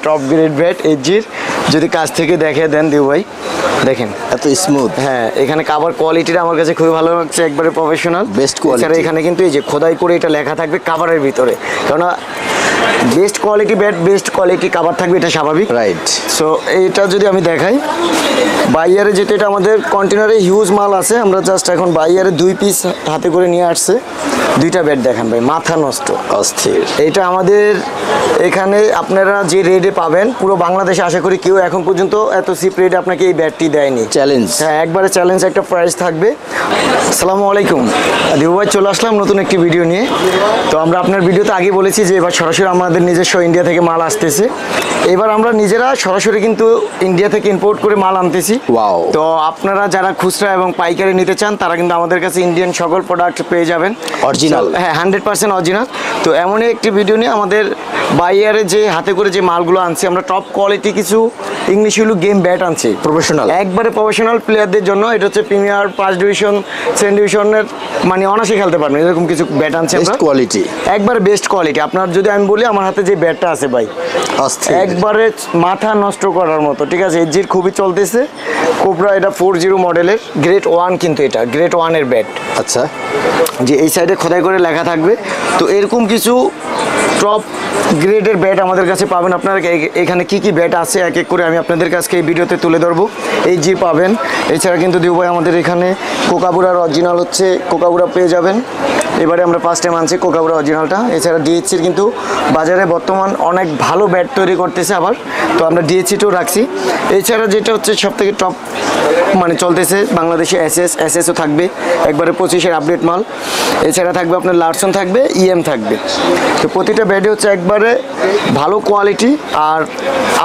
Top grade bat এজির যদি কাছ থেকে দেখে দেন দিউ ভাই দেখেন এত স্মুথ। হ্যাঁ এখানে কাভার কোয়ালিটিটা আমার কাছে খুবই ভালো লাগছে, একবারে প্রফেশনাল বেস্ট কোয়ালিটি। এখানে কিন্তু এই যে খোদাই করে এটা লেখা থাকবে কাভারের ভিতরে, কেননা best quality bat best quality cover থাকবে, এটা স্বাভাবিক রাইট। সো এইটা যদি আমি দেখাই বাইয়ারে, যেহেতু এটা আমাদের কন্টেনারে হিউজ মাল আছে, আমরা জাস্ট এখন বাইয়ারে 2 পিস হাতে করে নিয়ে আসছে। 2টা ব্যাট দেখেন ভাই, মাথা নষ্ট অস্থির। এটা আমাদের এখানে আপনারা যে রেটে পাবেন পুরো বাংলাদেশে আশা করি কেউ এখন পর্যন্ত এত চিপ রেটে আপনাকে এই ব্যাটটি দেয়নি। চ্যালেঞ্জ। হ্যাঁ একবারে চ্যালেঞ্জ একটা প্রাইস থাকবে। আসসালামু আলাইকুম, দিবু ভাই চলে আসলাম নতুন একটি ভিডিও নিয়ে। তো আমরা আপনার ভিডিওতে আগে বলেছি যে এবার সরাসরি আমাদের নিজস্ব ইন্ডিয়া থেকে মাল আসতেছে। এবার আমরা নিজেরা সরাসরি কিন্তু ইন্ডিয়া থেকে ইম্পোর্ট করে মাল আনতেছি। ওয়াও। তো আপনারা যারা খুচরা এবং পাইকারি নিতে চান তারা কিন্তু আমাদের কাছে ইন্ডিয়ান সকল প্রোডাক্ট পেয়ে যাবেন অরিজিনাল। হ্যাঁ 100% অরিজিনাল। তো এমনই একটি ভিডিও নিয়ে আমাদের বাইয়ারে যে হাতে করে যে মালগুলো আনছি, আমরা টপ কোয়ালিটি কিছু ইংলিশ ইউলু গেম ব্যাট আনছি প্রফেশনাল, একবারে প্রফেশনাল প্লেয়ারদের জন্য। এটা হচ্ছে প্রিমিয়ার, 1st ডিভিশন, 2nd ডিভিশনের, মানে অনায়াসে খেলতে পারবেন এরকম কিছু ব্যাট আনছি আমরা। বেস্ট কোয়ালিটি, একবারে বেস্ট কোয়ালিটি। আপনার যদি আমি বলি আমার হাতে যে ব্যাটটা আছে ভাই অস্থির, একবারে মাথা নষ্ট করার মতো, ঠিক আছে। এজির খুবই চলতেছে, কোবরা এটা 40 মডেলের গ্রেড 1, কিন্তু এটা গ্রেড 1 এর ব্যাট। আচ্ছা, যে এই সাইডে খোদাই করে লেখা থাকবে। তো এরকম কিছু টপ গ্রেডের ব্যাট আমাদের কাছে পাবেন। আপনারা এখানে কি কি ব্যাট আছে এক এক করে আমি আপনাদের কাছে এই ভিডিওতে তুলে ধরবো। এই জি পাবেন, এছাড়া কিন্তু দিউ ভাই আমাদের এখানে কোকাবুরার অরিজিনাল হচ্ছে কোকাবুরা পেয়ে যাবেন। এবারে আমরা ফার্স্ট টাইম আনছি কোকাবুরা অরিজিনালটা। এছাড়া ডিএইচসির কিন্তু বাজারে বর্তমান অনেক ভালো ব্যাট তৈরি করতেছে আবার, তো আমরা ডিএইচসিটাও রাখছি। এছাড়া যেটা হচ্ছে সবথেকে টপ মানে চলতেছে বাংলাদেশে এসএসও থাকবে, একবারে 25-এর আপডেট মাল। এছাড়া থাকবে আপনার লারসন থাকবে, ইএম থাকবে। তো প্রতিটা ব্যাটে হচ্ছে একবারে ভালো কোয়ালিটি। আর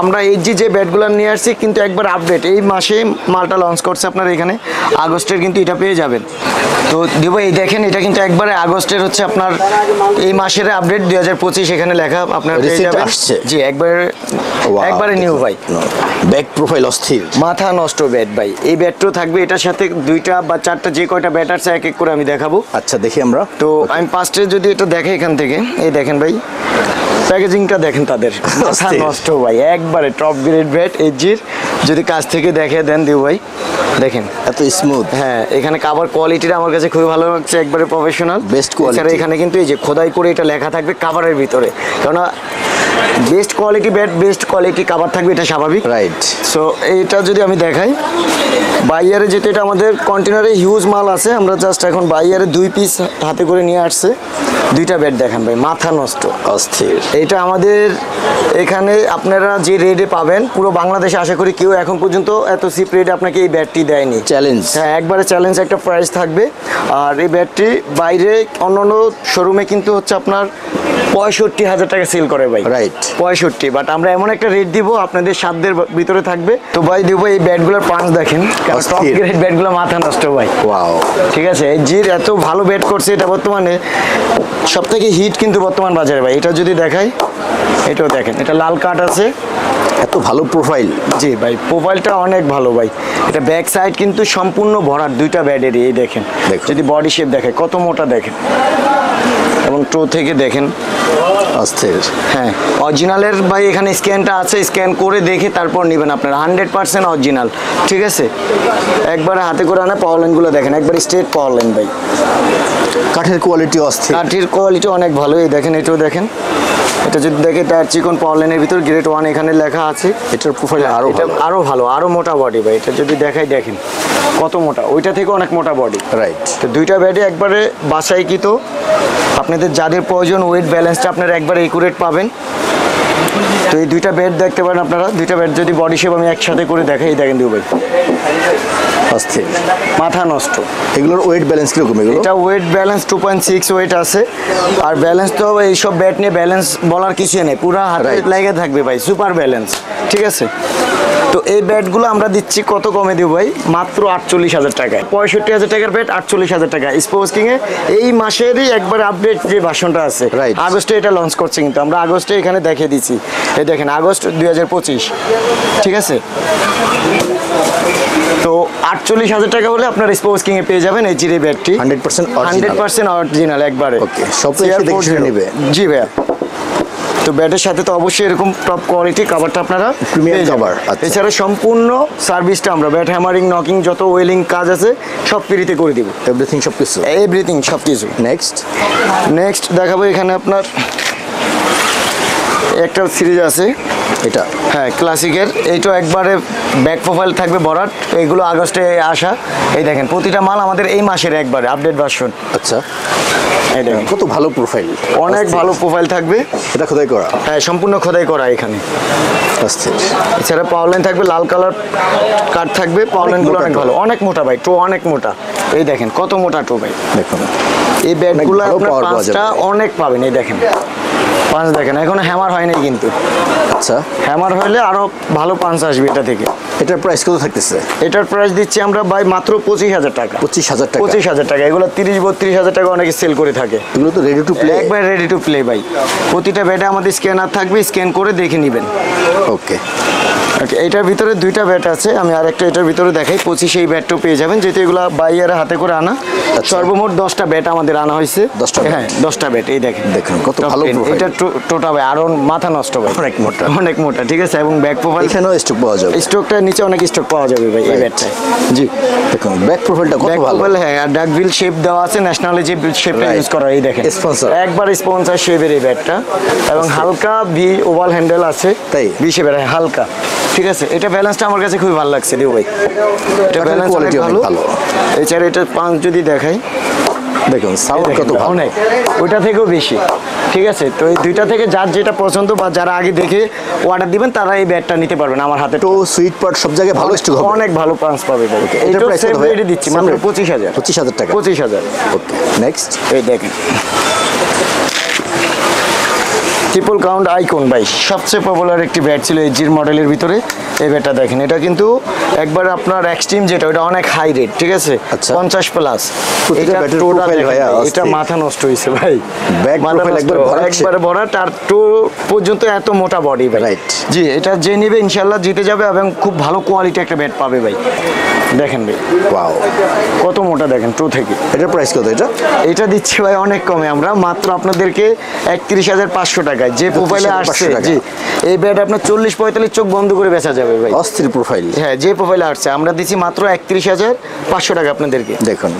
আমরা এই যে ব্যাটগুলো নিয়ে আসছি কিন্তু একবার আপডেট, এই মাসে মালটা লঞ্চ করছে আপনার এখানে আগস্টের, কিন্তু এটা পেয়ে যাবেন। তো দেবো এই দেখেন, এটা কিন্তু একবারে আগস্টের হচ্ছে আপনার এই মাসের আপডেট 2025 এখানে লেখা আপনার পেয়ে যাবেন। জি একবারে নিউ ভাই, ব্যাক প্রোফাইল অস্থির, মাথা নষ্ট ব্যাট ভাই। এই ব্যাটটাও থাকবে এটার সাথে, 2টা বা 4টা যে কয়টা ব্যাট আছে এক এক করে আমি দেখাবো। আচ্ছা দেখি আমরা। তো আমি ফার্স্টে যদি এটা দেখে এখান থেকে, এই দেখেন ভাই প্যাকেজিংটা দেখেন তাদের, মাথা নষ্ট ভাই। একবারে টপ গ্রেড ব্যাট এজির যদি কাছ থেকে দেখে দেন দিউ ভাই দেখেন এত স্মুথ। হ্যাঁ এখানে কাভার কোয়ালিটিটা আমার কাছে খুবই ভালো লাগছে, একবারে প্রফেশনাল বেস্ট কোয়ালিটি। এছাড়া এখানে কিন্তু এই যে খোদাই করে এটা লেখা থাকবে কাভারের ভিতরে, কেননা best quality bat best quality cover থাকবে, এটা স্বাভাবিক। রাইট। সো এইটা যদি আমি দেখাই বাইয়ারে, যেহেতু এটা আমাদের কন্টেনারে হিউজ মাল আছে, আমরা জাস্ট এখন বাইয়ারে 2 পিস হাতে করে নিয়ে আসছে। 2টা ব্যাট দেখেন ভাই, মাথা নষ্ট অস্থির। এটা আমাদের এখানে আপনারা যে রেটে পাবেন পুরো বাংলাদেশে আশা করি কেউ এখন পর্যন্ত এত চিপ রেটে আপনাকে এই ব্যাটটি দেয়নি। চ্যালেঞ্জ। হ্যাঁ একবারে চ্যালেঞ্জ একটা প্রাইস থাকবে। আর এই ব্যাটটি বাইরে অন্যান্য শোরুমে কিন্তু হচ্ছে আপনার 65,000 টাকা সেল করে ভাই। রাইট। 65, বাট আমরা এমন একটা রেট দিব আপনাদের সাধ্যের ভিতরে থাকবে। তো ভাই দিব এই ব্যাটগুলোর পাঁচ দেখেন, টপ গ্রেড ব্যাটগুলো মাথা নষ্ট ভাই। ওয়াও, ঠিক আছে। এই জির এত ভালো ব্যাট করছে, এটা বর্তমানে সবথেকে হিট কিন্তু বর্তমান বাজারে ভাই। এটা যদি দেখাই, এটাও দেখেন, এটা লাল কাট আছে, এত ভালো প্রোফাইল। জি ভাই প্রোফাইলটা অনেক ভালো ভাই। এটা ব্যাক সাইড কিন্তু সম্পূর্ণ ভরাট 2টা ব্যাটেরই। এই দেখেন যদি বডি শেপ দেখে কত মোটা দেখেন, এবং টো থেকে দেখেন অস্থির। হ্যাঁ অরিজিনালের ভাই এখানে স্ক্যানটা আছে, স্ক্যান করে দেখে তারপর নেবেন আপনারা, 100% অরিজিনাল। ঠিক আছে, একবারে হাতে করে আনা পাওয়ার লাইনগুলো দেখেন, একবার স্ট্রেট পাওয়ার লাইন ভাই। কাঠের কোয়ালিটি অস্থির, কাঠের কোয়ালিটি অনেক ভালো। এই দেখেন, এটাও দেখেন, এটা যদি দেখে টায়ার চিকন পাওয়ার লাইনের ভিতর গ্রেড 1 এখানে লেখা আছে। এটার প্রোফাইল আরো ভালো, আরো মোটা বডি ভাই। এটা যদি দেখাই দেখেন কত মোটা, ওইটা থেকে অনেক মোটা বডি। রাইট। তো 2টা ব্যাটে একবারে বাসায় কি, তো আপনাদের যাদের প্রয়োজন ওয়েট ব্যালেন্সটা আপনারা একবার একুরেট পাবেন। তো এই 2টা ব্যাট দেখতে পারেন আপনারা। 2টা ব্যাট যদি বডি শেপ আমি একসাথে করে দেখাই, দেখেন দিউ ভাই অস্থির, মাথা নষ্ট। এগুলোর ওয়েট ব্যালেন্স কিরকম? এগুলো এটা ওয়েট ব্যালেন্স 2.6 ওয়েট আছে। আর ব্যালেন্স তো এইসব ব্যাট নিয়ে ব্যালেন্স বলার কিছুই নেই, পুরো হাতে লেগে থাকবে ভাই, সুপার ব্যালেন্স। ঠিক আছে। তো এই ব্যাটগুলো আমরা দিচ্ছি কত কমে দিব ভাই, মাত্র 48,000 টাকায়। 65,000 টাকার ব্যাট 48,000 টাকা স্পোর্টস কিংয়ে। এই মাসেরই একবার আপডেট যে ভার্সনটা আছে, আগস্টে এটা লঞ্চ করছে, কিন্তু আমরা আগস্টে এখানে দেখিয়ে দিচ্ছি। এই দেখেন আগস্ট 2025। ঠিক আছে। তো 48,000 টাকা হলে আপনার স্পোর্টস কিংয়ে পেয়ে যাবেন এই জিরে ব্যাটটি 100% অরিজিনাল একবারে। ওকে, সব দেখে নেবে। জি ভাইয়া। তো ব্যাটের সাথে তো অবশ্যই এরকম টপ কোয়ালিটি কভারটা আপনারা Premium পেয়ে যাবেন। cover, আচ্ছা। এছাড়া সম্পূর্ণ সার্ভিসটা আমরা ব্যাট হ্যামারিং নকিং যত ওয়েলিং কাজ আছে সব ফ্রিতে করে দিব, এভরিথিং সব কিছু। এভরিথিং সব কিছু। নেক্সট নেক্সট দেখাবো এখানে আপনার একটা সিরিজ আছে, এটা হ্যাঁ ক্লাসিকের, এইটা একবারে ব্যাক প্রোফাইল থাকবে ভরাট, এইগুলো আগস্টে আসা। এই দেখেন প্রতিটা মাল আমাদের এই মাসের একবারে আপডেট ভার্সন। আচ্ছা, এই দেখেন কত ভালো প্রোফাইল, অনেক ভালো প্রোফাইল থাকবে, এটা খোদাই করা হ্যাঁ সম্পূর্ণ খোদাই করা এখানে। অস্থির। এছাড়া পাওয়ার লাইন থাকবে, লাল কালার কাঠ থাকবে, পাওয়ার লাইনগুলো অনেক ভালো, অনেক মোটা ভাই, টো অনেক মোটা। এই দেখেন কত মোটা টো ভাই, দেখুন এই ব্যাটগুলো ভালো আপনার power পাওয়া পাঁচটা যাবে। অনেক পাবেন। এই দেখেন পাঁচ দেখেন, এখনো হ্যামার হয় নাই কিন্তু, আচ্ছা, হ্যামার হলে আরো ভালো পাঁচ আসবে এটা থেকে। এটার প্রাইস কত থাকতেছে? এটার প্রাইস দিচ্ছি আমরা ভাই মাত্র 25,000 টাকা। 25,000 টাকা। 25,000 টাকা, এগুলো 30-32,000 টাকা অনেকে সেল করে থাকে। এগুলো তো রেডি টু প্লে। একবার রেডি টু প্লে ভাই, প্রতিটা ব্যাটে আমাদের স্ক্যানার থাকবে, স্ক্যান করে দেখে নেবেন। ওকে, ওকে, এইটার ভিতরে দুইটা ব্যাট আছে, আমি আরেকটা এটার ভিতরে দেখাই। 25 এই ব্যাটটাও পেয়ে যাবেন, যেহেতু এগুলো বাইয়ের হাতে করে আনা। সর্বমোট 10টা ব্যাট আমাদের আনা হয়েছে। 10টা bat? হ্যাঁ 10টা ব্যাট। এই দেখেন দেখুন কত Top ভালো 10 প্রোফাইল। এটা টোটা ভাই আরো মাথা নষ্ট ভাই, অনেক মোটা। অনেক মোটা, ঠিক আছে। এবং ব্যাক প্রোফাইল এখানেও স্টক পাওয়া যাবে। স্টকটার নিচে অনেক স্টক পাওয়া যাবে ভাই এই Right. ব্যাটটায়। জি, দেখুন ব্যাক প্রোফাইলটা কত ব্যাক ভালো। প্রোফাইল, হ্যাঁ আর ডাক বিল শেপ দেওয়া আছে, ন্যাশনালে যে শেপটা Right. ইউজ করা, এই দেখেন Sponsor. একবার স্পন্সর শেপের এই ব্যাটটা, এবং হালকা ভি ওভাল হ্যান্ডেল আছে, তাই? ভি শেপের, হ্যাঁ হালকা, ঠিক আছে। এটা ব্যালেন্সটা আমার কাছে খুবই ভালো লাগছে দিও ভাই, এটা কাঠের ব্যালেন্স অনেক quality অনেক ভালো। ভালো। এছাড়া এটা পাঁচ যদি দেখাই, দেখুন সাউন্ড দেখেন কত ভালো। অনেক, ওইটা থেকেও বেশি, ঠিক আছে। তো এই দুইটা থেকে যার যেটা পছন্দ বা যারা আগে দেখে অর্ডার দিবেন তারা এই ব্যাটটা নিতে পারবেন আমার হাতে। তো সুইট পার্ট সব জায়গায় ভালো স্টক হবে। অনেক ভালো পাঁচ পাবে ভাই, এটার এটাও price সেম কত ভাই? রেটে দিচ্ছি Same মাত্র rate? 25,000। 25,000 টাকা। 25,000। ওকে, নেক্সট এই দেখেন ট্রিপল কাউন্ট আইকন ভাই, সবচেয়ে পপুলার একটি ব্যাট ছিল এইচজির মডেলের ভিতরে। এই ব্যাটটা দেখেন, এটা কিন্তু একবার আপনার এক্সট্রিম যেটা, ওটা অনেক হাই রেট, ঠিক আছে, আচ্ছা। 50 প্লাস। প্রতিটা এটা ব্যাটের টোটা profile দেখেন ভাইয়া, ভাই, এটা অস্থির। মাথা নষ্ট হয়েছে ভাই, Back মাথা profile নষ্ট, একবার ভরাট একবারে ভরাট, আর টো পর্যন্ত এত মোটা বডি ভাই। Right. জি, এটা যে নিবে ইনশাল্লাহ জিতে যাবে, এবং খুব ভালো কোয়ালিটি একটা ব্যাট পাবে ভাই। দেখেন ভাই ওয়াও, কত মোটা, দেখেন টো থেকে। এটার প্রাইস কত এটা? এটা দিচ্ছি ভাই অনেক কমে, আমরা মাত্র আপনাদেরকে 31,500 টাকায়, যে প্রোফাইলে 31,500 আসছে। টাকা। জি, এই ব্যাট আপনার 40-45 চোখ বন্ধ করে বেচা যাবে ভাই। অস্থির প্রোফাইল। হ্যাঁ, যে প্রোফাইলে আসছে আমরা দিচ্ছি মাত্র 31,500 টাকা আপনাদেরকে। দেখুন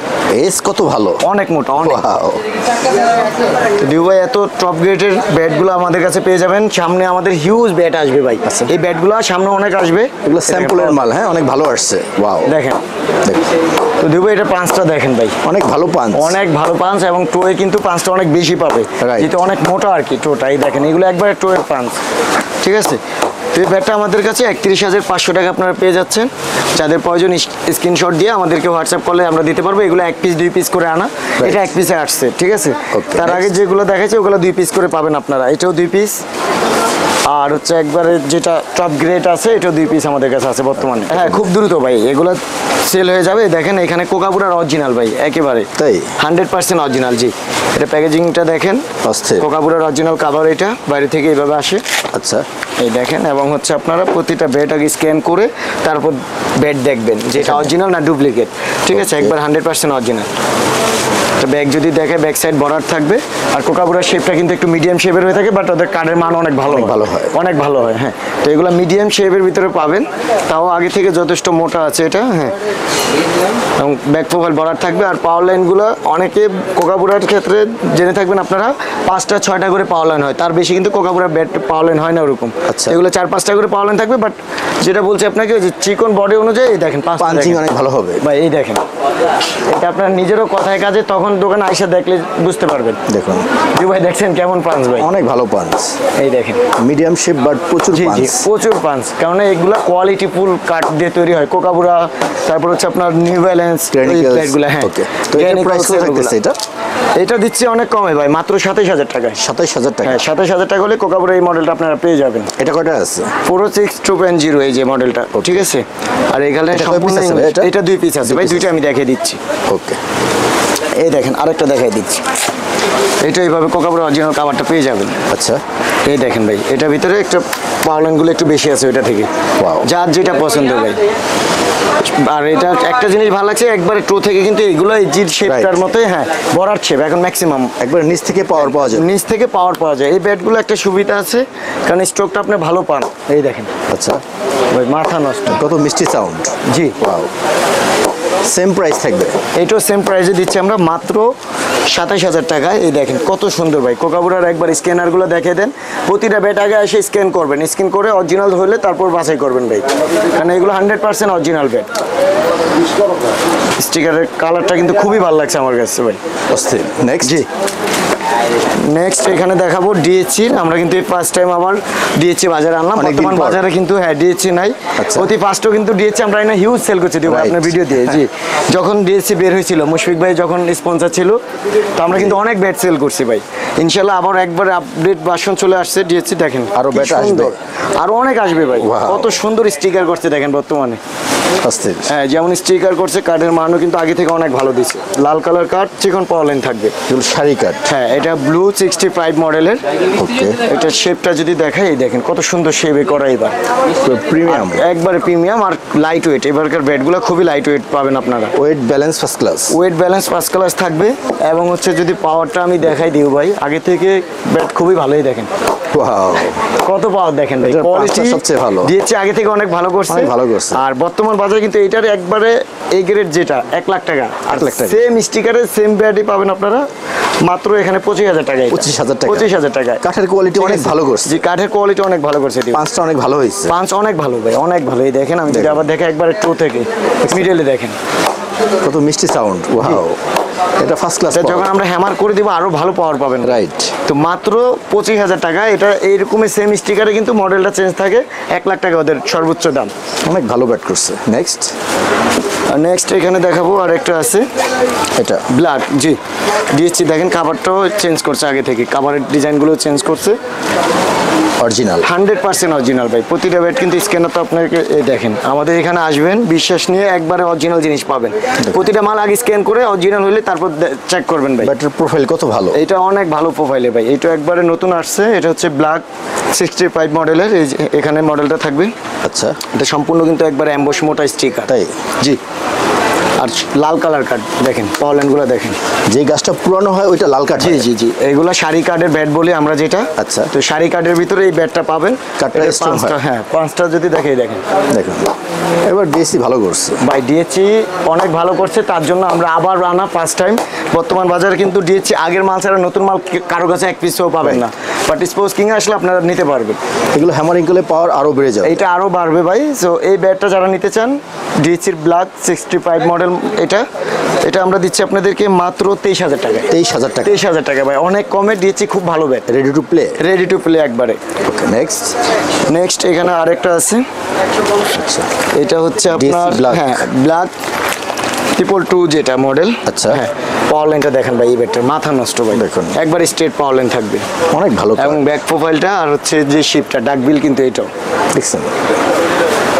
এস কত ভালো। অনেক মোটা, অনেক। ওয়াও, দিউ ভাই এত টপ গ্রেডের ব্যাটগুলো আমাদের কাছে পেয়ে যাবেন। সামনে আমাদের হিউজ ব্যাট আসবে ভাই, আচ্ছা। এই ব্যাটগুলো সামনে অনেক আসবে। এগুলো স্যাম্পলের মাল, হ্যাঁ অনেক ভালো আসছে। ওয়াও, দেখেন, দেখুন তো দিউ ভাই এটা পাঁচটা দেখেন ভাই, অনেক ভালো পাঞ্চ। অনেক ভালো পাঞ্চ, এবং টোয়ে কিন্তু পাঁচটা অনেক বেশি পাবে, Right. যেহেতু অনেক মোটা আর কি টোটা। এই দেখেন এগুলো একবারে টোয়ের পাঞ্চ, ঠিক আছে। তো এই ব্যাটটা আমাদের কাছে 31,500 টাকা আপনারা পেয়ে যাচ্ছেন। যাদের প্রয়োজন স্ক্রিনশট দিয়ে আমাদেরকে হোয়াটসঅ্যাপ করলে আমরা দিতে পারবো। এগুলো 1 পিস 2 পিস করে আনা, এটা 1 পিসে আসছে, ঠিক আছে। Okay, তার আগে next. যেগুলো দেখাচ্ছে ওগুলো 2 পিস করে পাবেন আপনারা, এটাও 2 পিস। আর হচ্ছে একবারে যেটা টপ গ্রেড আছে এটাও 2 পিস আমাদের কাছে আছে বর্তমানে। হ্যাঁ খুব দ্রুত ভাই এগুলো সেল হয়ে যাবে। দেখেন এখানে কোকাপুরার অরিজিনাল ভাই, একেবারে তাই? 100% অরিজিনাল। জি, এটা প্যাকেজিংটা দেখেন, অস্থির। কোকাপুরার অরিজিনাল কাভার, এটা বাইরে থেকে এইভাবে আসে। আচ্ছা, এই দেখেন, এবং হচ্ছে আপনারা প্রতিটা ব্যাট আগে স্ক্যান করে তারপর ব্যাট দেখবেন যে এটা অরিজিনাল না ডুপ্লিকেট, ঠিক আছে। একবার 100% অরিজিনাল। তো ব্যাগ যদি দেখে ব্যাক সাইড বর্ডার থাকবে, আর কোকাপুরার শেপটা কিন্তু একটু মিডিয়াম শেপের হয়ে থাকে, বাট ওদের কার্ডের মান অনেক ভালো ভালো হয়। অনেক ভালো হয়। হ্যাঁ, তো এগুলো মিডিয়াম শেপের ভিতরে পাবেন, তাও আগে থেকে যথেষ্ট মোটা আছে এটা। হ্যাঁ, এবং ব্যাক প্রোফাইল বর্ডার থাকবে। আর পাওয়ার লাইনগুলো অনেকে কোকাপুরার ক্ষেত্রে জেনে থাকবেন আপনারা 5টা-6টা করে পাওয়ার লাইন হয়, তার বেশি কিন্তু কোকাপুরার ব্যাট পাওয়ার লাইন হয় না ওরকম। আচ্ছা। এগুলো 4-5টা করে পাওয়ার লাইন থাকবে, বাট যেটা বলছি আপনাকে যে চিকন বডি অনুযায়ী এই দেখেন পাঞ্চিং অনেক ভালো হবে ভাই। এই দেখেন, এটা আপনার নিজেরও কথায় কাজে, তখন দোকানে আইসা দেখলে বুঝতে পারবেন। দেখুন জি ভাই, দেখছেন কেমন পাঞ্চ ভাই, অনেক ভালো পাঞ্চ। এই দেখেন মিডিয়াম শেপ বাট প্রচুর জি জি পাঞ্চ। প্রচুর পাঞ্চ, কারণ এগুলা কোয়ালিটি ফুল কাঠ দিয়ে তৈরি হয়। কোকাপুরা, তারপর হচ্ছে আপনার নিউ ব্যালেন্স এগুলো। হ্যাঁ, ওকে, তো এটার প্রাইস কত থাকতেছে এটা? এটা দিচ্ছি অনেক কমে ভাই, মাত্র 27,000 টাকায়। 27,000 টাকা। হ্যাঁ, 27,000 টাকা হলে কোকাপুরা এই মডেলটা আপনারা পেয়ে যাবেন। এটা কয়টা আছে? 462.0 এই যে মডেলটা, ঠিক আছে। আর এখানে এটা কয় সম্পূর্ণ piece আছে ভাই এটা? এটা 2 পিস আছে ভাই, piece দুইটা আমি দেখিয়ে দিচ্ছি। ওকে, এই দেখেন আরেকটা দেখাই দিচ্ছি। এটা এইভাবে কোকাপুরা অরিজিনাল কাভারটা পেয়ে যাবেন। আচ্ছা, এই দেখেন ভাই, এটার ভিতরে একটা পাওয়ারলাইনগুলো একটু বেশি আছে ওইটা থেকে। Wow. যার যেটা পছন্দ ভাই। আর এটা একটা জিনিস ভালো লাগছে, একবারে টো থেকে কিন্তু এগুলো এই জি শেপটার মতোই, হ্যাঁ বড়ার শেপ এখন ম্যাক্সিমাম একবার নিচ থেকে পাওয়ার পাওয়া যায়। নিচ থেকে পাওয়ার পাওয়া যায়। এই ব্যাটগুলো একটা সুবিধা আছে, কারণ স্ট্রোকটা আপনি ভালো পান। এই দেখেন আচ্ছা, ভাই, মাথা নষ্ট। কত মিষ্টি সাউন্ড। জি, ওয়াও, সেম প্রাইস থাকবে। এটাও সেম প্রাইসে দিচ্ছি আমরা মাত্র 27,000 টাকায়। এই দেখেন কত সুন্দর ভাই, কোকাপুরার একবার স্ক্যানারগুলো দেখিয়ে দেন। প্রতিটা ব্যাট আগে এসে স্ক্যান করবেন, স্ক্যান করে অরিজিনাল হলে তারপর বাছাই করবেন ভাই, কারণ এগুলো 100% অরিজিনাল ব্যাট। স্টিকারের কালারটা কিন্তু খুবই ভালো লাগছে আমার কাছে ভাই। অস্থির। নেক্সট, জি, নেক্সট এখানে দেখাবো ডিএসসি। আমরা কিন্তু এই ফার্স্ট টাইম আবার ডিএসসি বাজারে আনলাম। অনেকদিন বর্তমান পর। বাজারে কিন্তু হ্যাঁ ডিএসসি নাই। আচ্ছা। অতি ফার্স্টও কিন্তু ডিএসসি আমরা এনে হিউজ সেল করছি দিব Right. আপনার ভিডিও দিয়ে। জি, যখন ডিএসসি বের হয়েছিল, মুশফিক ভাই যখন স্পন্সর ছিল, তো আমরা কিন্তু অনেক ব্যাট সেল করছি ভাই। ইনশাল্লাহ আবার একবার আপডেট ভার্সন চলে আসছে ডিএসসি। দেখেন আরো কি bat আসবে। সুন্দর। আরো অনেক আসবে ভাই। Wow. কত সুন্দর স্টিকার করছে দেখেন বর্তমানে। অস্থির। হ্যাঁ, যেমন স্টিকার করছে, কার্ডের মানও কিন্তু আগে থেকে অনেক ভালো দিচ্ছে। লাল কালার কার্ড, চিকন পাওয়ার লাইন থাকবে। এগুলো শাড়ি কাট। হ্যাঁ, এটা ব্লু 65 মডেলের। ওকে, এটা শেপটা যদি দেখাই, এই দেখেন কত সুন্দর শেপে করা। এবার প্রিমিয়াম। একবারে প্রিমিয়াম আর লাইট ওয়েট। এবারকার ব্যাটগুলো খুবই লাইট ওয়েট পাবেন আপনারা। Wait balance first class. Wait balance first class থাকবে। এবং হচ্ছে যদি পাওয়ারটা আমি দেখাই দিও ভাই, আগে থেকে ব্যাট খুবই ভালোই দেখেন ওয়াও, কত পাওয়ার দেখেন ভাই। এটার কোয়ালিটি পাঁচটা সবচেয়ে ভালো। দিয়েছে আগে থেকে অনেক ভালো করছে। অনেক ভালো করছে। আর বর্তমান বাজারে কিন্তু এটার একবারে এই গ্রেড যেটা 1 লাখ টাকা, 1 লাখ টাকা। সেম স্টিকারের সেম ব্যাটই পাবেন আপনারা মাত্র এখানে 25,000 টাকায়। 25,000 টাকা। 25,000 টাকায়। কাঠের কোয়ালিটি অনেক ভালো করছে। জি, কাঠের কোয়ালিটি অনেক ভালো করছে। পাঁচটা অনেক ভালো হয়েছে। পাঁচ অনেক ভালো ভাই, অনেক ভালো। এই দেখেন, আমি যদি দেখেন। আবার দেখে একবার টু থেকে মিডলে দেখেন, কত মিষ্টি সাউন্ড। ওয়াও, এটা ফার্স্ট ক্লাস। এটা যখন আমরা হ্যামার করে দিব আরো ভালো পাওয়ার পাবেন। রাইট। তো মাত্র 25,000 টাকা। এটা এইরকমই সেম স্টিকারে কিন্তু মডেলটা চেঞ্জ থাকে। 1 লাখ টাকা ওদের সর্বোচ্চ দাম। অনেক ভালো ব্যাট করছে। নেক্সট, আর নেক্সট এখানে দেখাবো আর একটা আছে এটা ব্ল্যাক। জি, ডিএসসি দেখেন কাভারটাও চেঞ্জ করছে আগে থেকে, কাভারের ডিজাইনগুলো চেঞ্জ করছে। অরিজিনাল। 100% অরিজিনাল ভাই। প্রতিটা ব্যাট কিন্তু স্ক্যানার তো আপনাকে এই দেখেন, আমাদের এখানে আসবেন বিশ্বাস নিয়ে একবারে অরিজিনাল জিনিস পাবেন। প্রতিটা মাল আগে স্ক্যান করে অরিজিনাল হলে তারপর চেক করবেন ভাই। ব্যাটের প্রোফাইল কত ভালো। এটা অনেক ভালো প্রোফাইলে ভাই। এটা একবারে নতুন আসছে। এটা হচ্ছে ব্ল্যাক 65 মডেলের। এই যে এখানে মডেলটা থাকবে। আচ্ছা, এটা সম্পূর্ণ কিন্তু একবার অ্যাম্বস মোটা স্টিকার। তাই? জি। আর লাল কালার কার্ড দেখেন, পাওয়ার লাইনগুলো দেখেন। যে গাছটা পুরানো হয় ওইটা লাল কাঠ। জি জি জি, এগুলো শাড়ি কার্ডের ব্যাট বলি আমরা যেটা। আচ্ছা। তো শাড়ি কার্ডের ভিতরে এই ব্যাটটা পাবেন। কাঠটা এটা strong হয়। হ্যাঁ, 5টা যদি দেখেন দেখুন, এবার ডিএসসি ভালো করছে। ভাই। ডিএসসি অনেক ভালো করছে, তার জন্য আমরা আবার আনা ফার্স্ট টাইম। বর্তমান বাজারে কিন্তু ডিএসসি আগের মাল ছাড়া নতুন মাল কারো কাছে এক পিসও পাবেন না। বাট স্পোর্টস কিং আসলে আপনারা নিতে পারবেন। এগুলো হ্যামারিং করলে পাওয়ার আরো বেড়ে যাবে। এইটা আরো বাড়বে ভাই। সো এই ব্যাটটা যারা নিতে চান, ডিএসসির ব্ল্যাক 65 মডেল, এটা আমরা দিচ্ছি আপনাদেরকে মাত্র 23,000 টাকায়। 23,000 টাকা। 23,000 টাকা ভাই, অনেক কমে দিয়েছি। খুব ভালো bat, ready to play. Ready to play একবারে। ওকে, নেক্সট। নেক্সট এখানে আরেকটা আছে। আচ্ছা, এটা হচ্ছে আপনার black। হ্যাঁ ব্ল্যাক 222 যেটা মডেল। আচ্ছা। হ্যাঁ, পাওয়ার লাইনটা দেখেন ভাই, এই ব্যাটটার মাথা নষ্ট ভাই। দেখুন। একবার স্ট্রেট পাওয়ার লাইন থাকবে অনেক ভালো এবং ব্যাক প্রোফাইলটা আর হচ্ছে যে শিপটা ডাক বিল কিন্তু এটাও দেখছেন।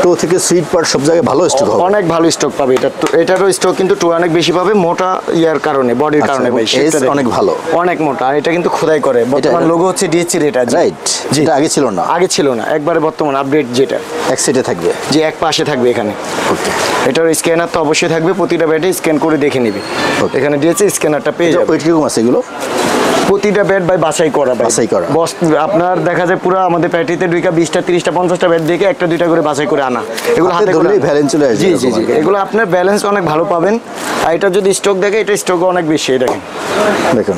টো থেকে সুইট পার্ট সব জায়গায় ভালো স্টক হবে। অনেক ভালো স্টক পাবে। এটারও স্টক কিন্তু টু অনেক বেশি পাবে, মোটা ইয়ার কারণে, বডির আচ্ছা, কারণে ভাই। এবং shape টা edge দেখেন। অনেক ভালো। অনেক মোটা। আর এটা কিন্তু খোদাই করে। বর্তমান লোগো হচ্ছে ডিএসসি রেট আছে। রাইট, যেটা আগে ছিল না। আগে ছিল না, একবারে বর্তমান আপডেট যেটা। এক সাইডে থাকবে। যে এক পাশে থাকবে এখানে। ওকে, এটার স্ক্যানার তো অবশ্যই থাকবে, প্রতিটা ব্যাটে স্ক্যান করে দেখে নিবি। Okay. এখানে দিয়েছে স্ক্যানারটা পেয়ে যাবে। ওয়েট কিরকম আছে এগুলো? প্রতিটা ব্যাট ভাই বাছাই করা ভাই। বাছাই করা। বস আপনার দেখা যায় পুরো আমাদের প্যাটিতে 2টা 20টা 30টা 50টা ব্যাট দেখে 1টা 2টা করে বাছাই করে আনা। এগুলো হাতে হাতে ধরলেই করে balance চলে আসবে জি জি এরকম জি, আর কি। এগুলো আপনার ব্যালেন্স অনেক ভালো পাবেন। আর এটা যদি স্টক দেখে, এটা স্টক অনেক বেশি। এই দেখেন, দেখুন,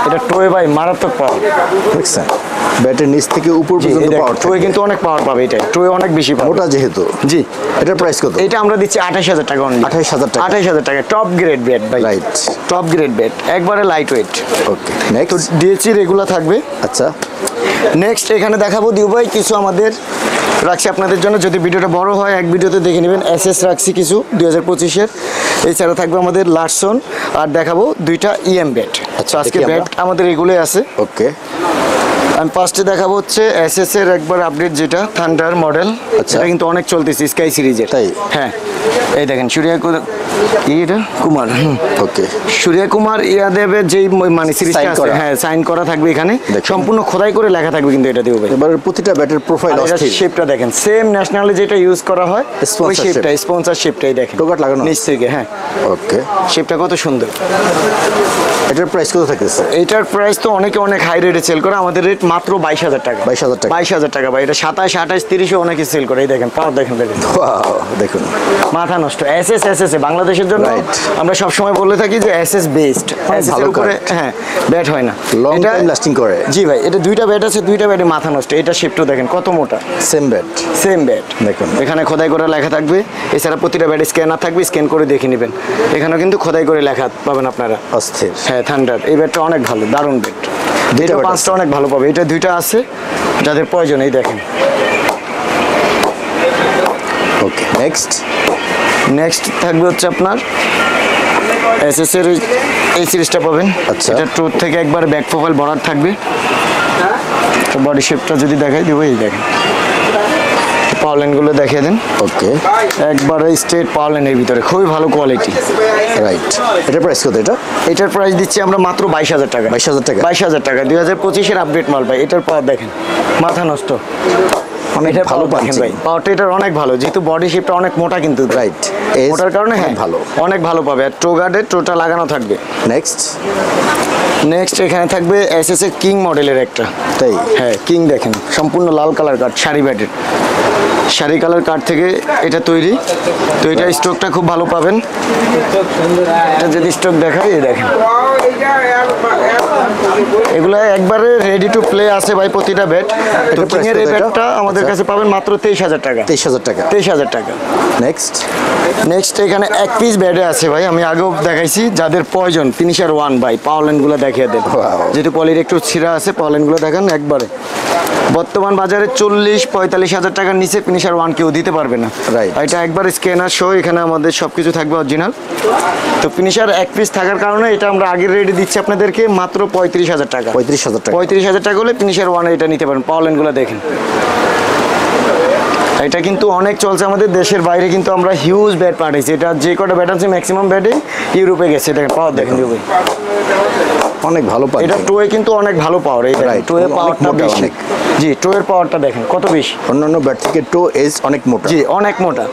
এটা টোয়ে ভাই মারাত্মক পাওয়ার। দেখছেন ব্যাটের নিচ থেকে উপর পর্যন্ত পাওয়ার। টোয়ে কিন্তু অনেক পাওয়ার পাবে। এটা টোয়ে অনেক বেশি পাবে। মোটা যেহেতু। জি। এটার প্রাইস কত? এটা আমরা দিচ্ছি 28,000 টাকা অনলি। 28,000 টাকা। 28,000 টাকা, টপ গ্রেড ব্যাট ভাই। রাইট। টপ গ্রেড ব্যাট, একবারে লাইট ওয়েট। ওকে, তো নেক্সট। ডিএসসি রেগুলার থাকবে। আচ্ছা, নেক্সট এখানে দেখাবো দিউ ভাই কিছু আমাদের রাখছি আপনাদের জন্য। যদি ভিডিওটা বড় হয় এক ভিডিওতে দেখে নেবেন। এসএস রাখছি কিছু 2025-এর। এছাড়া থাকবে আমাদের লার্সন। আর দেখাবো 2টা ইএম ব্যাট। আচ্ছা, আজকে দেখি আমরা। ব্যাট আমাদের এগুলোই আছে। ওকে, আমি ফার্স্টে দেখাবো হচ্ছে এসএস এর একবার আপডেট যেটা থান্ডার মডেল। আচ্ছা। এটা কিন্তু অনেক চলতেছে স্কাই সিরিজের। তাই? হ্যাঁ, এই দেখেন এটা কুমার ওকে, সূর্য কুমার ইয়াদেবের যেই মানে সিরিজটা Sign আছে, করা। হ্যাঁ সাইন করা থাকবে এখানে, দেখেন। সম্পূর্ণ খোদাই করে লেখা থাকবে কিন্তু এটা দিও ভাই। এবার প্রতিটা ব্যাটের প্রোফাইল আর এটার অস্থির। শেপটা দেখেন, সেম ন্যাশনালে যেটা ইউজ করা হয় ওই Sponsor শেপটা, স্পন্সর শেপটাই দেখেন টোকাট লাগানো? নিচ থেকে। হ্যাঁ, ওকে, শেপটা কত সুন্দর। এটার প্রাইস কত থাকতেছে? এটার প্রাইস তো অনেকে অনেক হাই রেটে সেল করে, আমাদের রেট মাত্র 22,000 টাকা। 22,000 টাকা। 22,000 টাকা ভাই। এটা 27, 28, 30 অনেকে সেল করে। এই দেখেন পাওয়ার দেখেন দেখেন, ওয়াও, দেখুন মাথা নষ্ট। এসএস বাংলাদেশের জন্য Right. আমরা সবসময় বলে থাকি যে এসএস বেস্ট, এসএস ভালো এর উপরে card। হ্যাঁ ব্যাট হয় না। লং এটা টাইম লাস্টিং করে। জি ভাই, এটা দুইটা ব্যাট আছে, দুইটা ব্যাটে মাথা নষ্ট। এটা শেপটা দেখেন কত মোটা, সেম ব্যাট। সেম ব্যাট দেখুন। এখানে খোদাই করে লেখা থাকবে। এছাড়া প্রতিটা ব্যাটে স্ক্যানার থাকবে, স্ক্যান করে দেখে নেবেন। এখানেও কিন্তু খোদাই করে লেখা পাবেন আপনারা। অস্থির। হ্যাঁ, থান্ডার এই ব্যাটটা অনেক ভালো, দারুণ ব্যাট। এটা bat পাঁচটা অনেক ভালো পাবে। এটা দুইটা আছে যাদের প্রয়োজন, এই দেখেন। ওকে, নেক্সট। নেক্সট থাকবে হচ্ছে আপনার এসএস এর এই সিরিজটা পাবেন। আচ্ছা। এটা টুর থেকে একবার ব্যাক প্রোফাইল বরাদ থাকবে। তো বডি শেপটা যদি দেখাই দিব, এই দেখেন পাওয়ার লাইনগুলো দেখিয়ে দেন। ওকে, একবারে স্ট্রেট পাওয়ার লাইনের ভিতরে খুবই ভালো কোয়ালিটি। রাইট। এটার প্রাইস কত? এটা এটার প্রাইস দিচ্ছি আমরা মাত্র 22,000 টাকা। 22,000 টাকা। 22,000 টাকা 2025-এর আপডেট মাল ভাই। এটার পাওয়ার দেখেন, মাথা নষ্ট। অনেক এটার ভালো power দেখেন পাচ্ছেন ভাই, পাওয়ারটা এটার অনেক ভালো, যেহেতু বডি শেপটা অনেক মোটা কিন্তু। রাইট। মোটার কারণে হ্যাঁ ভালো। অনেক ভালো পাবে। আর টো গার্ডে টোটা লাগানো থাকবে। নেক্সট। নেক্সট এখানে থাকবে এসএস এর কিং মডেলের একটা। তাই? হ্যাঁ, কিং দেখেন সম্পূর্ণ লাল কালার কাঠ, শাড়ি ব্যাটের শাড়ি কালার কাঠ থেকে এটা তৈরি। তো এটা স্টকটা খুব ভালো পাবেন। এটা যদি স্টক দেখাই, এই দেখেন এগুলো একবারে রেডি টু প্লে আছে ভাই প্রতিটা ব্যাট। তো এটা কিং এর price এই কত এটা? ব্যাটটা আমাদের আচ্ছা। কাছে পাবেন মাত্র 23,000 টাকা। 23,000 টাকা। 23,000 টাকা। নেক্সট। নেক্সট এখানে এক পিস ব্যাটে আছে ভাই, আমি আগেও দেখাইছি। যাদের প্রয়োজন ফিনিশার 1 ভাই, পাওয়ার লাইনগুলো দেখিয়ে দেন। Wow. যেহেতু পলির একটু ছিঁড়া আছে, পাওয়ার লাইনগুলো দেখান একবারে। বর্তমান বাজারে 40-45,000 টাকার নিচে ফিনিশার 1 কেউ দিতে পারবে না। Right. এটা একবার স্ক্যানার শো, এখানে আমাদের সবকিছু থাকবে অরিজিনাল। তো ফিনিশার এক পিস থাকার কারণে এটা আমরা আগের রেটে দিচ্ছি আপনাদেরকে মাত্র 35,000 টাকা। 35,000 টাকা। 35,000 টাকা হলে ফিনিশার 1 এটা নিতে পারেন। পাওয়ার লাইনগুলো দেখেন, এটা কিন্তু অনেক চলছে আমাদের দেশের বাইরে, কিন্তু আমরা হিউজ ব্যাট পাঠাইছি। এটা যে কটা ব্যাট আছে ম্যাক্সিমাম ব্যাটে ইউরোপে গেছে। দেখেন পাওয়ার দেখেন ভাই, অনেক ভালো এটা পাচ্ছেন। টোয়ে কিন্তু অনেক ভালো পাওয়ার। এই Right. টোয়ে অনেক পাওয়ারটা মোটা, বেশি। অনেক। জি, টোয়ের পাওয়ারটা দেখেন কত বেশি। অন্যান্য ব্যাট থেকে টো এজ অনেক মোটা। জি, অনেক মোটা।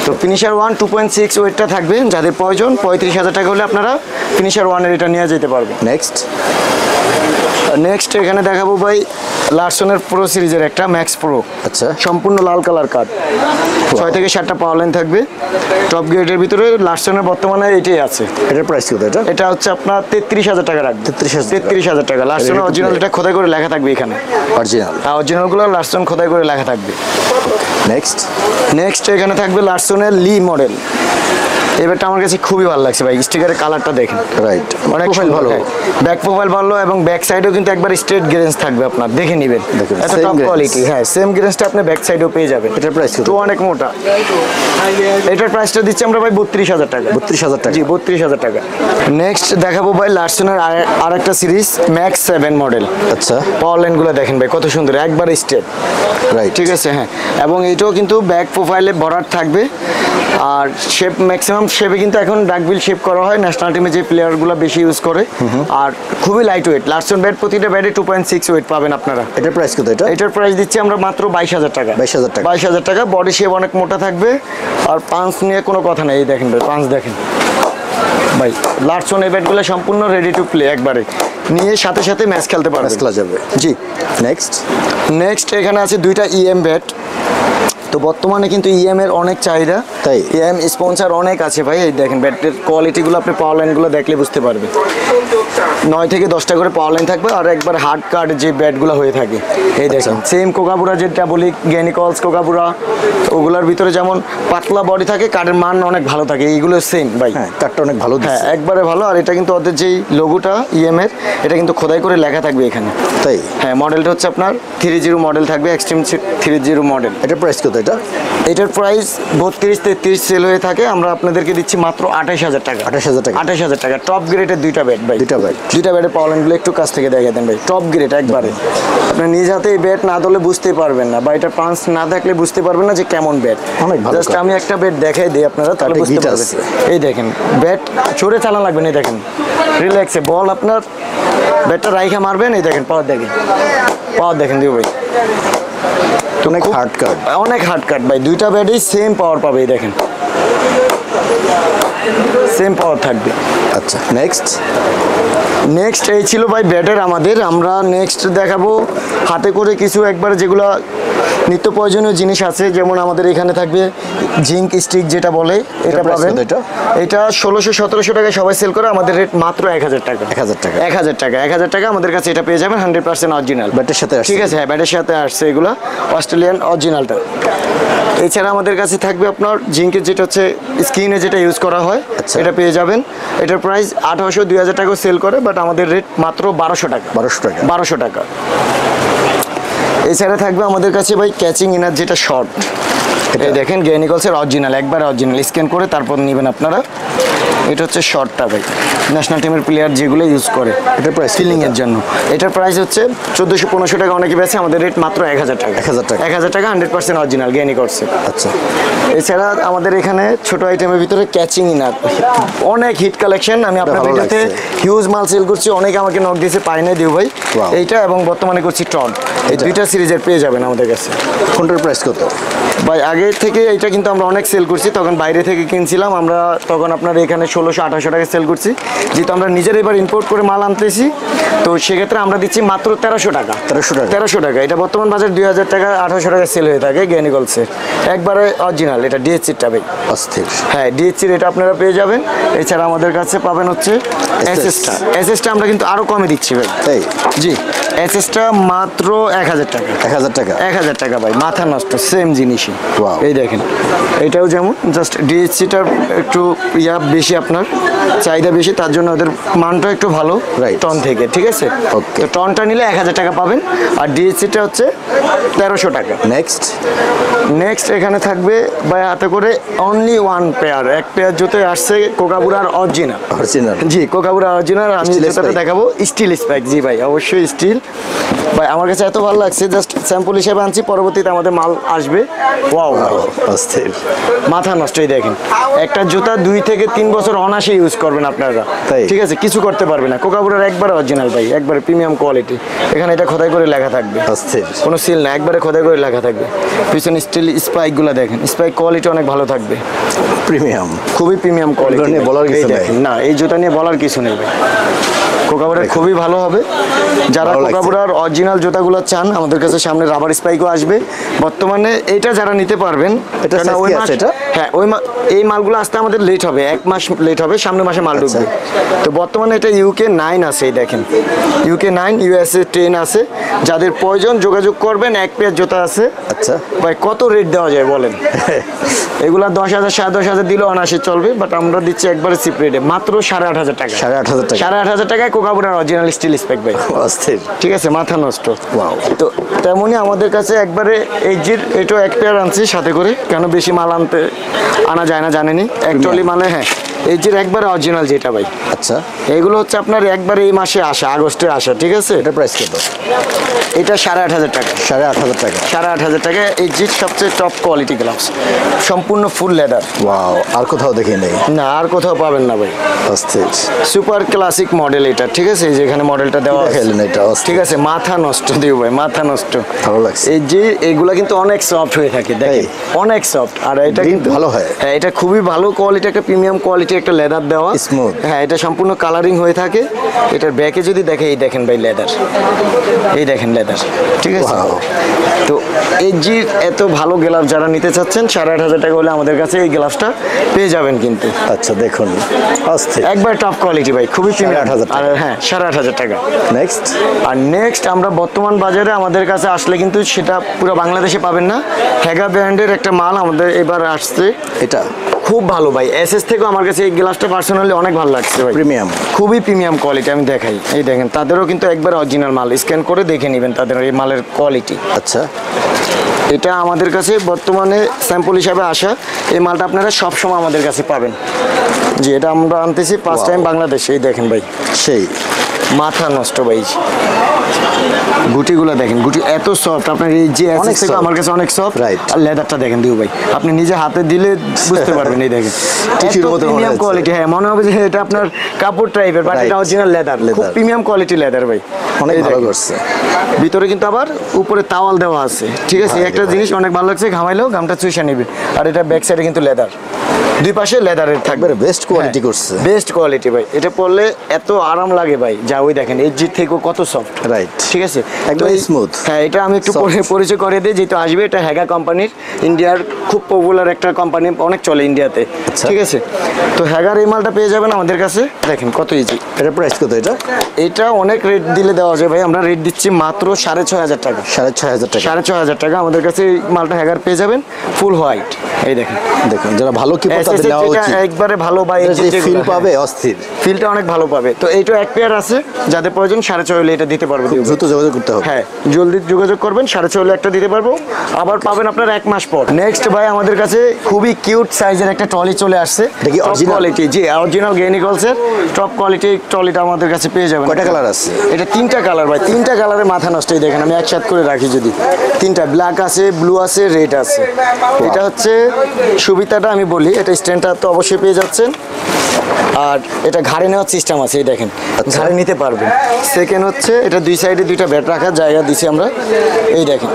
তো ফিনিশার 1 2.6 ওয়েটটা থাকবে। যাদের প্রয়োজন 35,000 টাকা হলে আপনারা ফিনিশার 1 এর এটা নিয়ে যেতে পারবেন। নেক্সট। নেক্সট এখানে দেখাবো ভাই লারসনের প্রো সিরিজের একটা ম্যাক্স প্রো। আচ্ছা। সম্পূর্ণ লাল কালার কার্ড, 6 থেকে 7টা পাওয়ার লাইন থাকবে। টপ গ্রেডের ভিতরে লারসনের বর্তমানে এটাই আছে। এটার প্রাইস কত? এটা এটা হচ্ছে আপনার 33,000 টাকা রাখবে। 33,000 টাকা। 33,000 টাকা। লারসনের Ready to অরিজিনাল play। এটা খোদাই করে লেখা থাকবে এখানে। অরিজিনাল। আর অরিজিনালগুলো লারসন খোদাই করে লেখা থাকবে। নেক্সট। নেক্সট এখানে থাকবে লারসনের লি মডেল। এই ব্যাটটা আমার কাছে খুবই ভালো লাগছে ভাই, স্টিকারের কালারটা দেখেন। রাইট। অনেক প্রোফাইল ভালো। ব্যাক প্রোফাইল ভালো এবং ব্যাক সাইডেও কিন্তু একবার স্ট্রেট গ্রেন্স থাকবে, আপনার দেখে নেবেন। দেখুন, এত same টপ grains। কোয়ালিটি। হ্যাঁ, সেম গ্রেন্সটা আপনি ব্যাক সাইডেও পেয়ে যাবেন। এটার প্রাইস কত? তো অনেক মোটা। এটার প্রাইসটা দিচ্ছি আমরা ভাই 32,000 টাকা। 32,000 টাকা। জি, 32,000 টাকা। নেক্সট দেখাবো ভাই লারসনের আর একটা সিরিজ ম্যাক্স 7 মডেল। আচ্ছা। পাওয়ার লাইনগুলো দেখেন ভাই কত সুন্দর, একবার স্ট্রেট। রাইট। ঠিক আছে। হ্যাঁ, এবং এইটাও কিন্তু ব্যাক প্রোফাইলে বরাট থাকবে। আর শেপ ম্যাক্সিমাম শেপে কিন্তু এখন ডাকবিল শেপ করা হয় ন্যাশনাল টিমে যে প্লেয়ারগুলো বেশি ইউজ করে। আর খুবই লাইট ওয়েট। লারসন ব্যাট প্রতিটা ব্যাটে 2.6 ওয়েট পাবেন আপনারা। এটার প্রাইস কত? এটা এটার প্রাইস দিচ্ছি আমরা মাত্র 22,000 টাকা। 22,000 টাকা। 22,000 টাকা। বডি শেপ অনেক মোটা থাকবে। আর পাঞ্চ নিয়ে কোনো কথা নেই। এই দেখেন ভাই, পাঞ্চ দেখেন ভাই। লারসন এই ব্যাটগুলো সম্পূর্ণ রেডি টু প্লে, একবারে নিয়ে সাথে সাথে ম্যাচ খেলতে পারবেন। ম্যাচ খেলা যাবে। জি। নেক্সট। নেক্সট এখানে আছে দুইটা ইএম ব্যাট। তো বর্তমানে কিন্তু ইএম এর অনেক চাহিদা। তাই? ইএম স্পন্সর অনেক আছে ভাই। এই দেখেন ব্যাটের কোয়ালিটিগুলো আপনি পাওয়ার লাইনগুলো দেখলে বুঝতে পারবেন। 9 থেকে 10টা করে পাওয়ার লাইন থাকবে। আর একবার হার্ড কার্ড যে ব্যাটগুলো হয়ে থাকে, এই দেখেন সেম কোকাবুরা যেটা বলি, গ্যানিকলস কোকাবুরা, ওগুলোর ভিতরে যেমন পাতলা বডি থাকে, কার্ডের মান অনেক ভালো থাকে। এইগুলো সেম ভাই। হ্যাঁ, কার্ডটা অনেক ভালো হ্যাঁ, দিচ্ছে। একবারে ভালো। আর এটা কিন্তু ওদের যেই লোগোটা ইএম এর, এটা কিন্তু খোদাই করে লেখা থাকবে এখানে। তাই? হ্যাঁ, মডেলটা হচ্ছে আপনার 30 মডেল থাকবে, এক্সট্রিম 30 মডেল। এটার প্রাইস কত? এটা? এটার প্রাইস 32-33 সেল হয়ে থাকে, আমরা আপনাদেরকে দিচ্ছি মাত্র 28,000 টাকা। 28,000 টাকা। 28,000 টাকা। টপ গ্রেডের দুইটা বেড ভাই, দুইটা বেড। দুইটা বেডের পাওয়ারগুলো একটু কাছ থেকে দেখে দেন ভাই, টপ গ্রেড একবারে। আপনি নিজ হাতে এই বেড না ধরলে বুঝতেই পারবেন না, বা এটা পাঁচ না দেখলে বুঝতে পারবেন না যে কেমন বেড। অনেক ভালো জাস্ট আমি একটা বেড দেখাই দিই আপনারা, তাহলে একটা বুঝতে গিট পারবেন। আছে। এই দেখেন বেড চড়ে চালান লাগবে না, এই দেখেন রিল্যাক্সে বল আপনার বেডটা রাইখা মারবেন। এই দেখেন পাওয়ার দেখেন, পাওয়ার দেখেন দিও ভাই, অনেক হার্ড কাট। অনেক হার্ড কাট ভাই, দুইটা ব্যাডই সেম পাওয়ার পাবে। এই দেখেন সেম পাওয়ার থাকবে। আচ্ছা, নেক্সট নেক্সট এই ছিল ভাই ব্যাটের আমাদের। আমরা নেক্সট দেখাবো হাতে করে কিছু একবার যেগুলো নিত্য প্রয়োজনীয় জিনিস আছে, যেমন আমাদের এখানে থাকবে জিঙ্ক স্টিক যেটা বলে, এটা price পাবেন। কত এটা? এটা 1600-1700 টাকায় সবাই সেল করে, আমাদের রেট মাত্র 1000 টাকা। 1000 টাকা। 1000 টাকা, 1000 টাকা আমাদের কাছে এটা পেয়ে যাবেন 100% অরিজিনাল। ব্যাটের সাথে আসছে। ঠিক আছে, হ্যাঁ ব্যাটের সাথে আসছে এগুলো, অস্ট্রেলিয়ান অরিজিনালটা। এছাড়া আমাদের কাছে থাকবে আপনার জিঙ্কের যেটা হচ্ছে স্কিনে যেটা ইউজ করা হয়, আচ্ছা। এটা পেয়ে যাবেন। এটার প্রাইস 1800-2000 টাকাও সেল করে, বাট আমাদের রেট মাত্র 1200 টাকা। 1200 টাকা। 1200 টাকা। এছাড়া থাকবে আমাদের কাছে ভাই ক্যাচিং ইনার যেটা শর্ট, এই দেখেন গ্যানিকলসের অরিজিনাল, একবার অরিজিনাল, স্ক্যান করে তারপর নেবেন আপনারা। এটা হচ্ছে শর্টটা ভাই, ন্যাশনাল টিমের প্লেয়ার যেগুলো ইউজ করে এটার প্রাইস ফিলিং এর জন্য। এটার প্রাইস হচ্ছে 1400-1500 টাকা অনেকে বেছে, আমাদের রেট মাত্র 1000 টাকা। 1000 টাকা। 1000 টাকা 100% অরিজিনাল গ্যানিকলসের। আচ্ছা, এছাড়া আমাদের এখানে ছোট আইটেমের ভিতরে ক্যাচিং ইনার অনেক হিট কালেকশন, আমি আপনার ভালো ভিডিওতে লাগছে। হিউজ মাল সেল করছি, অনেকে আমাকে নক দিয়েছে পাই নাই দিও ভাই। Wow. এইটা এবং বর্তমানে করছি টন, এই এটা। দুইটা সিরিজের পেয়ে যাবেন আমাদের কাছে। কোনটার প্রাইস কত? ভাই আগে থেকে এটা কিন্তু আমরা অনেক সেল করছি, তখন বাইরে থেকে কিনছিলাম আমরা, তখন আপনার এখানে 1600-1800 টাকা সেল করছি। যেহেতু আমরা নিজের এবার ইম্পোর্ট করে মাল আনতেছি, তো সেক্ষেত্রে আমরা দিচ্ছি মাত্র 1300 টাকা। 1300 টাকা। 1300 টাকা। এটা বর্তমান বাজার 2000 টাকা 1800 টাকা সেল হয়ে থাকে গ্যানিকলসের, একবারে অরিজিনাল। এটা ডিএসসিটা ভাই, অস্থির। হ্যাঁ ডিএসসির এটা আপনারা পেয়ে যাবেন। এছাড়া আমাদের কাছে পাবেন হচ্ছে এসএসটা। এসএসটা আমরা কিন্তু আরও কমে দিচ্ছি ভাই। এই জি, এসএসটা মাত্র 1000 টাকা। 1000 টাকা। 1000 টাকা ভাই, মাথা নষ্ট সেম জিনিসই। Wow. এই দেখেন এটাও যেমন, জাস্ট ডিএসসিটার একটু বেশি, আপনার চাহিদা বেশি, তার জন্য ওদের মানটা একটু ভালো Right. টন থেকে। ঠিক আছে, Okay. তো টনটা নিলে 1000 টাকা পাবেন, আর ডিএসসিটা হচ্ছে 1300 টাকা। নেক্সট নেক্সট এখানে থাকবে ভাই হাতে করে অনলি ওয়ান পেয়ার, এক পেয়ার জুতোয় আসছে কোকাবুরার অরিজিনাল। অরিজিনাল। জি, কোকাবুরা অরিজিনাল। আমি Steel জুতোটা spike? দেখাবো স্টিল স্পাইক। জি ভাই, অবশ্যই স্টিল। ভাই আমার কাছে এত ভালো লাগছে, জাস্ট স্যাম্পল হিসেবে আনছি, পরবর্তীতে আমাদের মাল আসবে। ওয়াও ভাই, অস্থির। মাথা নষ্টই। দেখেন একটা জুতা 2 থেকে 3 বছর অনায়াসে ইউজ করবেন আপনারা। তাই? ঠিক আছে, কিছু করতে পারবে না। কোকাবুরার একবারে অরিজিনাল ভাই, একবারে প্রিমিয়াম কোয়ালিটি। এখানে এটা খোদাই করে লেখা থাকবে, অস্থির। কোনো সিল না, একবারে খোদাই করে লেখা থাকবে। পিছনে স্টিল স্পাইকগুলো দেখেন, স্পাইক কোয়ালিটি অনেক ভালো থাকবে, প্রিমিয়াম। খুবই প্রিমিয়াম কোয়ালিটি। নিয়ে বলার কিছু নেই। না, এই জুতা নিয়ে বলার কিছু নেই ভাই, কোকাবুরার খুবই ভালো হবে। যারা ভালো লাগছে। কোকাবুরার অরিজিনাল জুতাগুলো চান, আমাদের কাছে সামনে রাবার স্পাইকও আসবে বর্তমানে। এইটা যারা নিতে পারবেন, এটা কেননা size ওই কি মাস- আছে এটা? হ্যাঁ এই মালগুলো আসতে আমাদের লেট হবে, 1 মাস লেট হবে, সামনের মাসে মাল ঢুকবে। তো বর্তমানে এটা UK 9 আছে, এই দেখেন UK 9, USA 10 আছে। যাদের প্রয়োজন যোগাযোগ করবেন, এক পেয়ার জুতা আছে। আচ্ছা। ভাই কত রেট দেওয়া যায় বলেন? এগুলা 10,000 10,500 দিলেও অনায়াসে চলবে, বাট আমরা দিচ্ছি একবারে চিপ রেটে, মাত্র 8,500 টাকা। 8,500 টাকা। 8,500 টাকায় কোকাবুরার অরিজিনাল স্টিল স্পেক ভাই। অস্থির। ঠিক আছে, মাথা নষ্ট। Wow. তো তেমনই আমাদের কাছে একবারে এইচজির এটাও এক পেয়ার আনছি সাথে করে, কেন বেশি মাল আনা যায় না জানেনি। অ্যাকচুয়ালি মানে হ্যাঁ এইচজির একবারে অরিজিনাল যেটা ভাই। আচ্ছা, এইগুলো হচ্ছে আপনার একবারে এই মাসে আসা, আগস্টে আসা। ঠিক আছে, এটা প্রাইস কত? এটা 8,500 টাকা। 8,500 টাকা। 8,500 টাকা। এইচজির সবচেয়ে টপ কোয়ালিটি গ্লাভস, সম্পূর্ণ ফুল লেদার। ওয়াও, আর কোথাও দেখি নেই। না, আর কোথাও পাবেন না ভাই। অস্থির। সুপার ক্লাসিক মডেল এটা। ঠিক আছে, এই যে এখানে মডেলটা দেওয়া আছে। দেখাইলেন এটা, অস্থির। ঠিক আছে, মাথা নষ্ট দিও ভাই, মাথা নষ্ট। ভালো লাগছে। এই যে এগুলা কিন্তু অনেক সফট হয়ে থাকে, দেখেন অনেক সফট। আর এটা Grip কিন্তু ভালো হয়। হ্যাঁ, এটা খুবই ভালো কোয়ালিটি, একটা প্রিমিয়াম কোয়ালিটি, একটা লেদার দেওয়া। Smooth। হ্যাঁ, এটা সম্পূর্ণ কালারিং হয়ে থাকে। এটার ব্যাকে যদি দেখে, এই দেখেন ভাই লেদার, এই দেখেন লেদার। ঠিক আছে, Wow। তো এই যে এত ভালো গ্লাভস যারা নিতে চাচ্ছেন, 8,500 টাকা হলে আমাদের কাছে এই গ্লাভসটা পেয়ে যাবেন কিন্তু। আচ্ছা, দেখুন অস্থির। একবার টপ কোয়ালিটি ভাই, খুবই প্রিমিয়াম। 8,500 টাকা। আর হ্যাঁ, 8,500 টাকা। নেক্সট আর নেক্সট আমরা বর্তমান বাজারে আমাদের কাছে আসলে কিন্তু সেটা পুরো বাংলাদেশে পাবেন না, হেগা ব্র্যান্ডের একটা মাল আমাদের এবার আসছে। এটা খুব ভালো ভাই, এসএস থেকেও আমার কাছে এই গ্লাসটা পার্সোনালি অনেক ভালো লাগছে ভাই। প্রিমিয়াম। খুবই প্রিমিয়াম কোয়ালিটি। আমি দেখাই, এই দেখেন তাদেরও কিন্তু একবার অরিজিনাল মাল, স্ক্যান করে দেখে নেবেন তাদের এই মালের কোয়ালিটি। আচ্ছা, এটা আমাদের কাছে বর্তমানে স্যাম্পল হিসাবে আসা, এই মালটা আপনারা সবসময় আমাদের কাছে পাবেন। জি, এটা আমরা আনতেছি ফার্স্ট টাইম বাংলাদেশে। এই দেখেন ভাই, সেই মাথা নষ্ট ভাই। গুটিগুলো দেখেন, গুটি এত সফট, আপনার এই যে অনেক থেকে soft। আমার কাছে অনেক সফট। Right। আর লেদারটা দেখেন দিও ভাই, আপনি নিজে হাতে দিলে বুঝতে পারবেন। এই দেখেন টিস্যুর মতো মনে প্রিমিয়াম হচ্ছে। কোয়ালিটি। হ্যাঁ, মনে হবে যে এটা আপনার কাপড় টাইপের, বাট Right। এটা অরিজিনাল লেদার, খুব Leather। প্রিমিয়াম কোয়ালিটি লেদার ভাই। অনেক এই ভালো দেখেন। করছে। ভিতরে কিন্তু আবার উপরে তাওয়াল দেওয়া আছে, ঠিক আছে। ভাই, একটা ভাই। জিনিস অনেক ভালো লাগছে, ঘামাইলেও ঘামটা চুষে নিবে। আর এটা ব্যাক সাইডে কিন্তু লেদার, দুই পাশে লেদারের থাকবে। একবারে best quality করছে। বেস্ট কোয়ালিটি ভাই। এটা পরলে এত আরাম লাগে ভাই, যা ওই দেখেন এর জিট থেকেও কত সফট। Right। ঠিক আছে, একদম তো এই- smooth। হ্যাঁ, এটা আমি একটু Soft। পরিচয় করে দিই, যেহেতু আসবে। এটা হ্যাগা কোম্পানির, ইন্ডিয়ার খুব পপুলার একটা কোম্পানি, অনেক চলে ইন্ডিয়াতে। আচ্ছা। ঠিক আছে, তো হ্যাগার এই মালটা পেয়ে যাবেন আমাদের কাছে। দেখেন কত ইজি। এটা প্রাইস কত এটা? এটা অনেক রেট দিলে দেওয়া যায় ভাই, আমরা রেট দিচ্ছি মাত্র 6,500 টাকা। 6,500 টাকা। 6,500 টাকা আমাদের কাছে এই মালটা হ্যাগার পেয়ে যাবেন, ফুল হোয়াইট। এই দেখেন, দেখুন, যারা ভালো কিপার তাদের নেওয়া এটা উচিত। একবারে ভালো ভাই। ফিল পাবে অস্থির। ফিলটা অনেক ভালো পাবে। তো এইটা এক পেয়ার আছে, যাদের প্রয়োজন 6,500 হলে এটা দিতে পারবো। খুব দ্রুত যোগাযোগ করতে হবে। হ্যাঁ, জলদি যোগাযোগ করবেন, 6,500 হলে একটা দিতে পারবো। আবার পাবেন আপনার 1 মাস পর। নেক্সট ভাই, আমাদের কাছে খুবই কিউট সাইজের একটা ট্রলি চলে আসছে। এটা কি original? কোয়ালিটি? জি, অরিজিনাল গেনিকলসের টপ কোয়ালিটি ট্রলিটা আমাদের কাছে পেয়ে যাবেন। কয়টা কালার আছে? এটা 3টা কালার ভাই, 3টা কালারে মাথা নষ্টই। দেখেন আমি একসাথে করে রাখি যদি, 3টা ব্ল্যাক আছে, ব্লু আছে, রেড আছে। এটা হচ্ছে সুবিধাটা আমি বলি, এটা স্ট্যান্ডটা তো অবশ্যই পেয়ে যাচ্ছেন। আর এটা ঘাড়ে নেওয়ার সিস্টেম আছে, এই দেখেন ঘাড়ে নিতে পারবেন। সেকেন্ড হচ্ছে এটা দুই সাইডে 2টা ব্যাট রাখার জায়গা দিছি আমরা, এই দেখেন।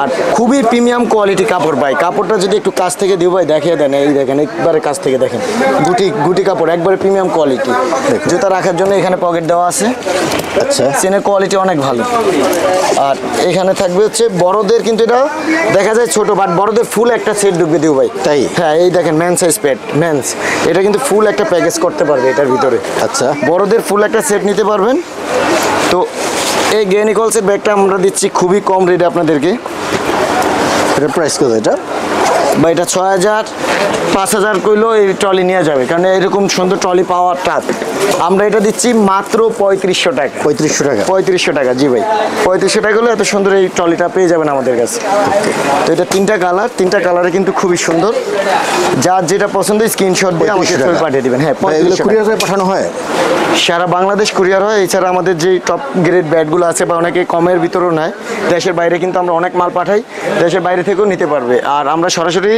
আর খুবই প্রিমিয়াম কোয়ালিটি কাপড় ভাই। কাপড়টা যদি একটু কাছ থেকে দিও ভাই, দেখিয়ে দেন। এই দেখেন, একবারে কাছ থেকে দেখেন, গুটি গুটি কাপড়, একবারে প্রিমিয়াম কোয়ালিটি। জুতা রাখার জন্য এখানে পকেট দেওয়া আছে। আচ্ছা। চেনের কোয়ালিটি অনেক ভালো। আর এখানে থাকবে হচ্ছে বড়দের, কিন্তু এটা দেখা যায় ছোট, বাট বড়দের ফুল একটা সেট ঢুকবে দিও ভাই। তাই? হ্যাঁ, এই দেখেন মেন সাইজ প্যাড, মেন্স। এটা কিন্তু ফুল একটা প্যাকেজ করতে পারবে এটার ভিতরে। আচ্ছা। বড়দের ফুল একটা সেট নিতে পারবেন। তো এই গেনিকলসের ব্যাগটা আমরা দিচ্ছি খুবই কম রেটে আপনাদেরকে। এটা প্রাইস কত এটা? বা এটা 6,000 5,000 কইলেও এই ট্রলি নিয়ে যাবে, কারণ এরকম সুন্দর ট্রলি পাওয়ার টাফ। আমরা এটা দিচ্ছি মাত্র 3,500 টাকা। 3500 টাকা। 3,500 টাকা, জি ভাই। 3,500 টাকা হলে এত সুন্দর এই ট্রলিটা পেয়ে যাবেন আমাদের কাছে। তো এটা 3টা কালার, 3টা কালারে কিন্তু খুবই সুন্দর। যার যেটা পছন্দ স্ক্রিনশট দিয়ে আমাকে 3500 টাকা। পাঠিয়ে দিবেন। হ্যাঁ, ভাই, এগুলো 3500 কুরিয়ারে পাঠানো হয়? সারা বাংলাদেশ কুরিয়ার হয়। এছাড়া আমাদের যে টপ গ্রেড ব্যাটগুলো আছে বা অনেকে কমের ভিতরেও নেয়, দেশের বাইরে কিন্তু আমরা অনেক মাল পাঠাই, দেশের বাইরে থেকেও নিতে পারবে। আর আমরা সরাসরি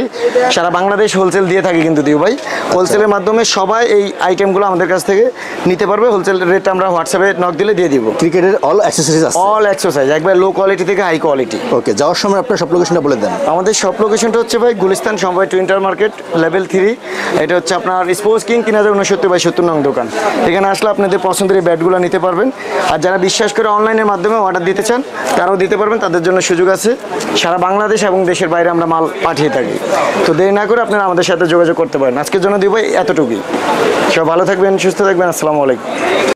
সারা বাংলাদেশ হোলসেল দিয়ে থাকি কিন্তু দিও ভাই। হোলসেলের মাধ্যমে সবাই এই আইটেমগুলো আমাদের কাছ থেকে নিতে পারবে। হোলসেল রেটটা আমরা হোয়াটসঅ্যাপে নক দিলে দিয়ে দিব। ক্রিকেটের অল অ্যাক্সেসরিজ আছে? অল এক্সারসাইজ, একবার লো কোয়ালিটি থেকে হাই কোয়ালিটি। ওকে, যাওয়ার সময় আপনার সব লোকেশনটা বলে দেন। আমাদের শপ লোকেশনটা হচ্ছে ভাই গুলিস্তান সমবায় টুইন্টার মার্কেট লেভেল 3। এটা হচ্ছে আপনার স্পোর্টস কিং 3069/70 নং দোকান। এখানে আসলে আপনাদের পছন্দের এই ব্যাটগুলো নিতে পারবেন। আর যারা বিশ্বাস করে অনলাইনের মাধ্যমে অর্ডার দিতে চান, তারাও দিতে পারবেন, তাদের জন্য সুযোগ আছে। সারা বাংলাদেশ এবং দেশের বাইরে আমরা মাল পাঠিয়ে থাকি। তো দেরি না করে আপনারা আমাদের সাথে যোগাযোগ করতে পারেন। আজকের জন্য দিব এতটুকুই। সব ভালো থাকবেন, সুস্থ থাকবেন। আসসালামু আলাইকুম।